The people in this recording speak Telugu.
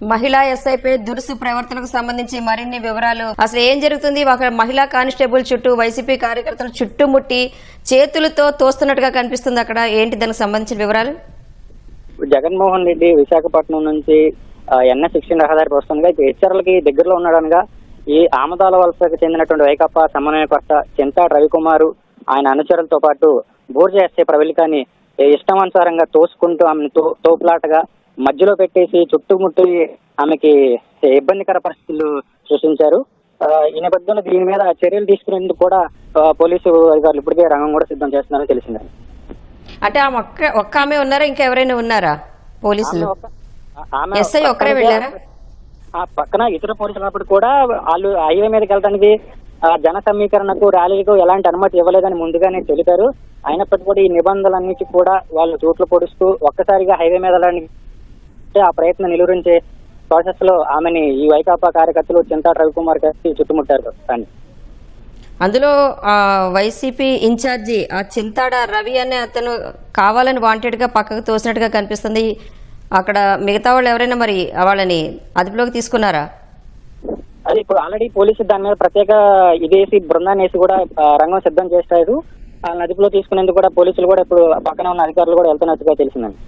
మహిళా ఎస్ఐపై దురుసు ప్రవర్తనకు సంబంధించి మరిన్ని వివరాలు, అసలు ఏం జరుగుతుంది? ఒక మహిళా కానిస్టేబుల్ చుట్టూ వైసీపీ కార్యకర్తలు చుట్టుముట్టి చేతులతో తోస్తున్నట్టుగా కనిపిస్తుంది. అక్కడ ఏంటి దానికి సంబంధించిన వివరాలు? జగన్మోహన్ రెడ్డి విశాఖపట్నం నుంచి ఎన్ఎస్ 16 రహదారి వస్తుండగా హెచ్చర్లకి దగ్గరలో ఉన్నాడనగా ఈ ఆమదాల వలసకు చెందినటువంటి వైకాపా సమన్వయకర్త చింతా రవికుమారు ఆయన అనుచరులతో పాటు బూర్జ ఎస్ఐ ప్రవళికని ఇష్టానుసారంగా తోసుకుంటూ ఆమెను తోపులాటగా మధ్యలో పెట్టేసి చుట్టుముట్టి ఆమెకి ఇబ్బందికర పరిస్థితులు సృష్టించారు. ఈ నేపథ్యంలో దీని మీద చర్యలు తీసుకునేందుకు కూడా పోలీసు అధికారులు ఇప్పటికే రంగం కూడా సిద్ధం చేస్తున్నారని తెలిసింది. అంటే ఆమె ఒక్క ఆమె ఉన్నారా, ఇంకా ఎవరైనా ఉన్నారా? పోలీసులు ఎస్ఐ ఒక్కరే వెళ్ళారా? ఆ పక్కన ఇతర పోలీసులు ఉన్నప్పుడు కూడా వాళ్ళు హైవే మీదకి వెళ్ళడానికి జన సమీకరణకు ర్యాలీలకు ఎలాంటి అనుమతి ఇవ్వలేదని ముందుగానే తెలిపారు. అయినప్పటికీ కూడా ఈ నిబంధనలన్నిటి కూడా వాళ్ళు చోట్లు పొడుస్తూ ఒక్కసారిగా హైవే మీద వెళ్ళడానికి ఆ ప్రయత్నం నిలువరించే ప్రాసెస్ లో ఆమెని ఈ వైకాపా కార్యకర్తలు చింతా రవికుమార్ గారికి చుట్టుముట్టారు. కానీ అందులో వైసీపీ ఇన్ఛార్జి ఆ చింతాడ రవి అనే అతను కావాలని వాంటెడ్ గా పక్కకు తోసినట్టుగా కనిపిస్తుంది. అక్కడ మిగతా వాళ్ళు ఎవరైనా మరి వాళ్ళని అదుపులోకి తీసుకున్నారా? అది ఇప్పుడు ఆల్రెడీ పోలీసులు దాని మీద ప్రత్యేక ఇదేసి బృందాన్ని వేసి కూడా రంగం సిద్ధం చేస్తారు. వాళ్ళని అదుపులో తీసుకునేందుకు కూడా పోలీసులు కూడా ఇప్పుడు పక్కన ఉన్న అధికారులు కూడా వెళ్తున్నట్టుగా తెలిసిందండి.